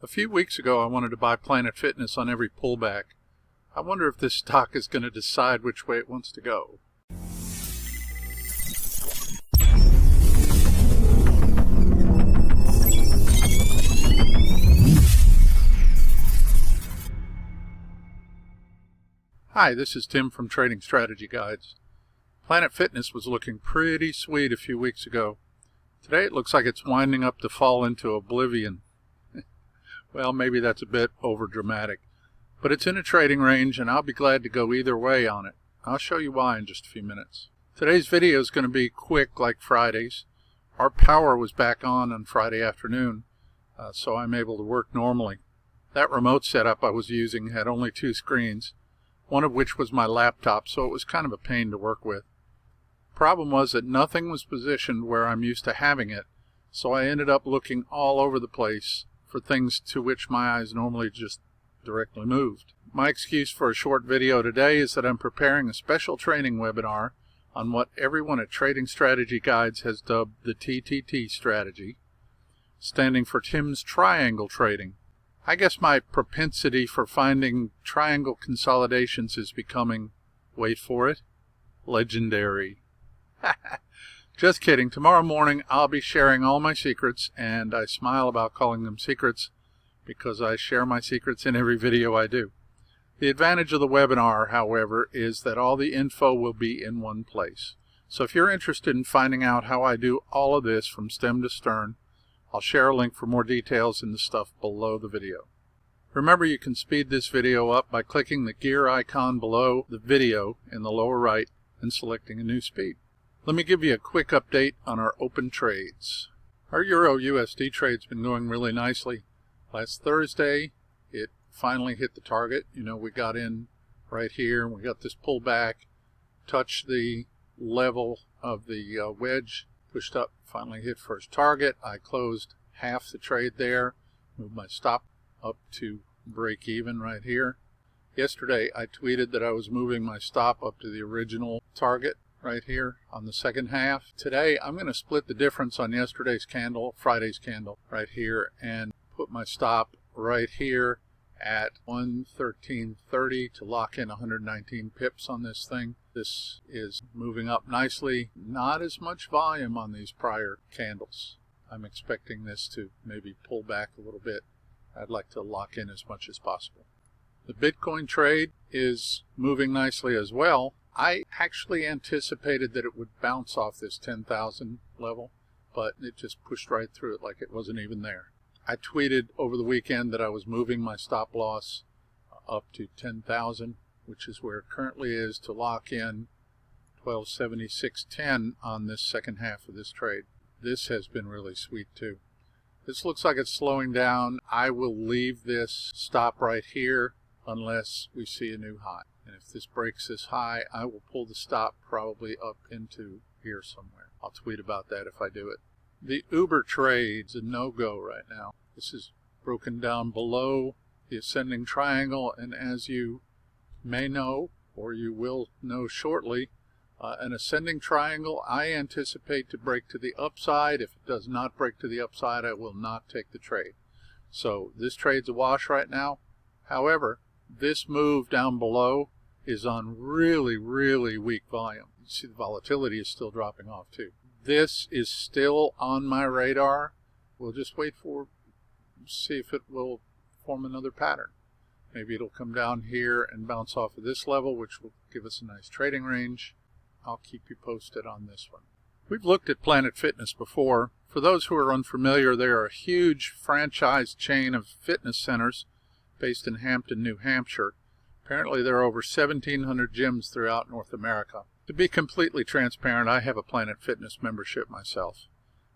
A few weeks ago I wanted to buy Planet Fitness on every pullback. I wonder if this stock is going to decide which way it wants to go. Hi, this is Tim from Trading Strategy Guides. Planet Fitness was looking pretty sweet a few weeks ago. Today it looks like it's winding up to fall into oblivion. Well, maybe that's a bit over dramatic, but it's in a trading range and I'll be glad to go either way on it. I'll show you why in just a few minutes. Today's video is going to be quick like Fridays. Our power was back on Friday afternoon, so I'm able to work normally. That remote setup I was using had only two screens, one of which was my laptop, so it was kind of a pain to work with. Problem was that nothing was positioned where I'm used to having it, so I ended up looking all over the place for things to which my eyes normally just directly moved. My excuse for a short video today is that I'm preparing a special training webinar on what everyone at Trading Strategy Guides has dubbed the TTT strategy, standing for Tim's Triangle Trading. I guess my propensity for finding triangle consolidations is becoming, wait for it, legendary. Just kidding. Tomorrow morning I'll be sharing all my secrets, and I smile about calling them secrets because I share my secrets in every video I do. The advantage of the webinar, however, is that all the info will be in one place. So if you're interested in finding out how I do all of this from stem to stern, I'll share a link for more details in the stuff below the video. Remember, you can speed this video up by clicking the gear icon below the video in the lower right and selecting a new speed. Let me give you a quick update on our open trades. Our Euro USD trade's been going really nicely. Last Thursday, it finally hit the target. You know, we got in right here, and we got this pullback, touched the level of the wedge, pushed up, finally hit first target. I closed half the trade there, moved my stop up to break even right here. Yesterday, I tweeted that I was moving my stop up to the original target right here on the second half. Today I'm going to split the difference on yesterday's candle, Friday's candle right here, and put my stop right here at 113.30 to lock in 119 pips on this thing. This is moving up nicely. Not as much volume on these prior candles. I'm expecting this to maybe pull back a little bit. I'd like to lock in as much as possible. The Bitcoin trade is moving nicely as well. I actually anticipated that it would bounce off this 10,000 level, but it just pushed right through it like it wasn't even there. I tweeted over the weekend that I was moving my stop loss up to 10,000, which is where it currently is, to lock in 1276.10 on this second half of this trade. This has been really sweet too. This looks like it's slowing down. I will leave this stop right here unless we see a new high. And if this breaks this high, I will pull the stop probably up into here somewhere. I'll tweet about that if I do it. The Uber trade's a no-go right now. This is broken down below the ascending triangle, and as you may know, or you will know shortly, an ascending triangle I anticipate to break to the upside. If it does not break to the upside, I will not take the trade. So this trade's a wash right now. However, this move down below is on really, really weak volume. You see the volatility is still dropping off too. This is still on my radar. We'll just see if it will form another pattern. Maybe it'll come down here and bounce off of this level, which will give us a nice trading range. I'll keep you posted on this one. We've looked at Planet Fitness before. For those who are unfamiliar, they are a huge franchise chain of fitness centers based in Hampton, New Hampshire. Apparently there are over 1,700 gyms throughout North America. To be completely transparent, I have a Planet Fitness membership myself.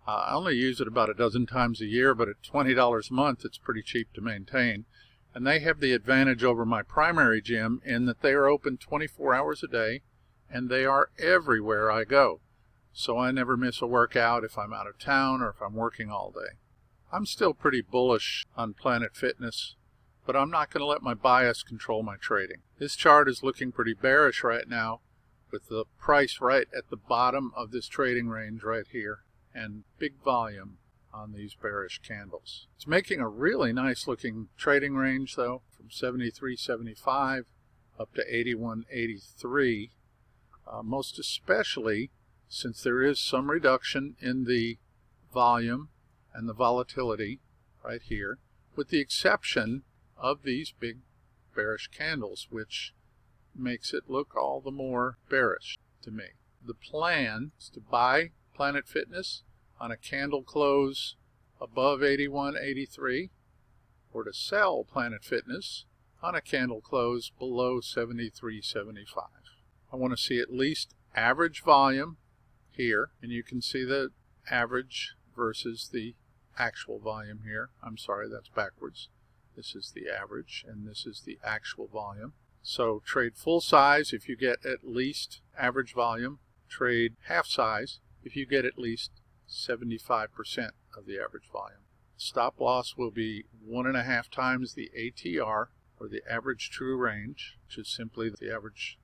I only use it about a dozen times a year, but at $20 a month, it's pretty cheap to maintain. And they have the advantage over my primary gym in that they are open 24 hours a day, and they are everywhere I go. So I never miss a workout if I'm out of town or if I'm working all day. I'm still pretty bullish on Planet Fitness, but I'm not going to let my bias control my trading. This chart is looking pretty bearish right now, with the price right at the bottom of this trading range right here, and big volume. on these bearish candles. It's making a really nice looking trading range though, from 73.75 up to 81.83, most especially since there is some reduction in the volume and the volatility right here, with the exception of these big bearish candles, which makes it look all the more bearish to me. The plan is to buy Planet Fitness on a candle close above 81.83, or to sell Planet Fitness on a candle close below 73.75. I want to see at least average volume here, and you can see the average versus the actual volume here. I'm sorry, that's backwards. This is the average and this is the actual volume. So trade full size if you get at least average volume. Trade half size if you get at least 75% of the average volume. Stop loss will be 1.5 times the ATR, or the average true range, which is simply the average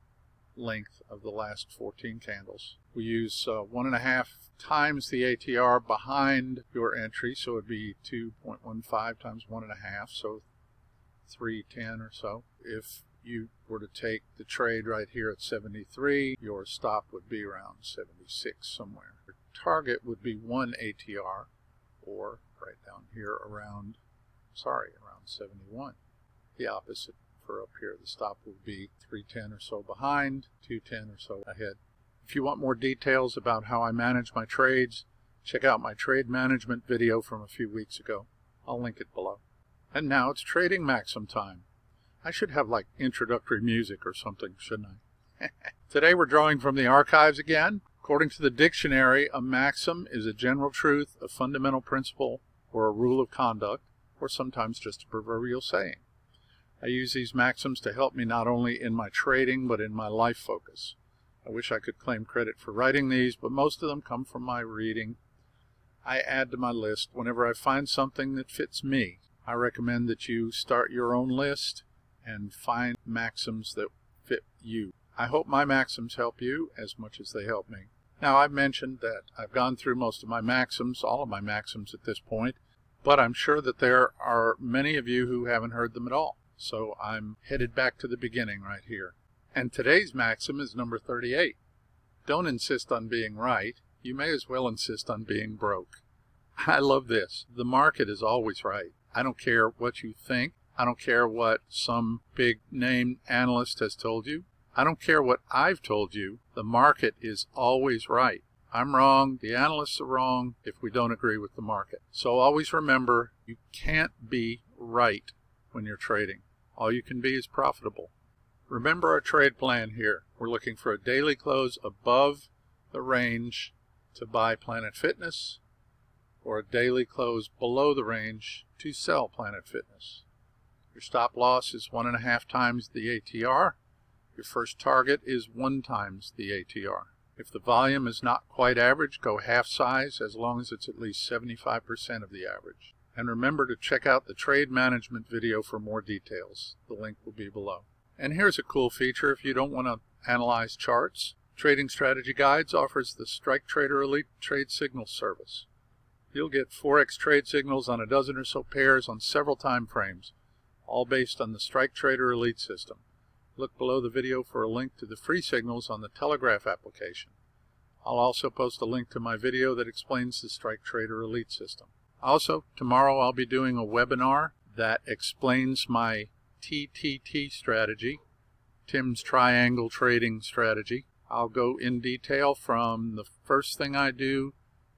length of the last 14 candles. We use 1.5 times the ATR behind your entry, so it would be 2.15 times 1.5, so 310 or so. If you were to take the trade right here at 73, your stop would be around 76 somewhere. Your target would be 1 ATR, or right down here around 71. The opposite for up here. The stop would be 310 or so behind, 210 or so ahead. If you want more details about how I manage my trades, check out my trade management video from a few weeks ago. I'll link it below. And now it's trading maxim time. I should have like introductory music or something, shouldn't I? Today we're drawing from the archives again. According to the dictionary, a maxim is a general truth, a fundamental principle, or a rule of conduct, or sometimes just a proverbial saying. I use these maxims to help me not only in my trading, but in my life focus. I wish I could claim credit for writing these, but most of them come from my reading. I add to my list whenever I find something that fits me. I recommend that you start your own list and find maxims that fit you. I hope my maxims help you as much as they help me. Now, I've mentioned that I've gone through most of my maxims, all of my maxims at this point, but I'm sure that there are many of you who haven't heard them at all. So I'm headed back to the beginning right here. And today's maxim is number 38. Don't insist on being right. You may as well insist on being broke. I love this. The market is always right. I don't care what you think. I don't care what some big name analyst has told you. I don't care what I've told you. The market is always right. I'm wrong. The analysts are wrong if we don't agree with the market. So always remember, you can't be right when you're trading. All you can be is profitable. Remember our trade plan here. We're looking for a daily close above the range to buy Planet Fitness, or a daily close below the range to sell Planet Fitness. Your stop loss is 1.5 times the ATR. Your first target is 1 times the ATR. If the volume is not quite average, go half size as long as it's at least 75% of the average. And remember to check out the trade management video for more details. The link will be below. And here's a cool feature if you don't want to analyze charts. Trading Strategy Guides offers the Strike Trader Elite Trade Signal service. You'll get Forex trade signals on a dozen or so pairs on several time frames, all based on the Strike Trader Elite system. Look below the video for a link to the free signals on the Telegraph application. I'll also post a link to my video that explains the Strike Trader Elite system. Also, tomorrow I'll be doing a webinar that explains my TTT strategy, Tim's Triangle Trading Strategy. I'll go in detail from the first thing I do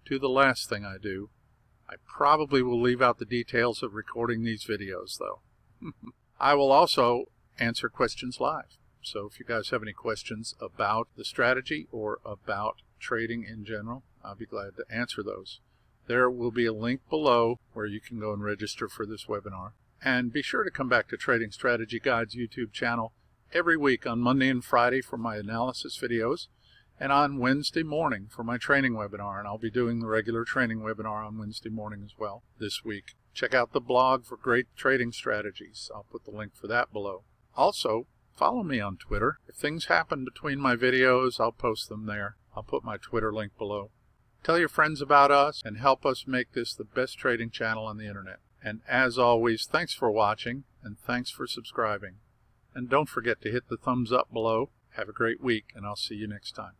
to the last thing I do. I probably will leave out the details of recording these videos, though. I will also answer questions live. So if you guys have any questions about the strategy or about trading in general, I'll be glad to answer those. There will be a link below where you can go and register for this webinar. And be sure to come back to Trading Strategy Guides YouTube channel every week on Monday and Friday for my analysis videos, and on Wednesday morning for my training webinar. And I'll be doing the regular training webinar on Wednesday morning as well this week. Check out the blog for great trading strategies. I'll put the link for that below. Also, follow me on Twitter. If things happen between my videos, I'll post them there. I'll put my Twitter link below. Tell your friends about us and help us make this the best trading channel on the internet. And as always, thanks for watching and thanks for subscribing. And don't forget to hit the thumbs up below. Have a great week, and I'll see you next time.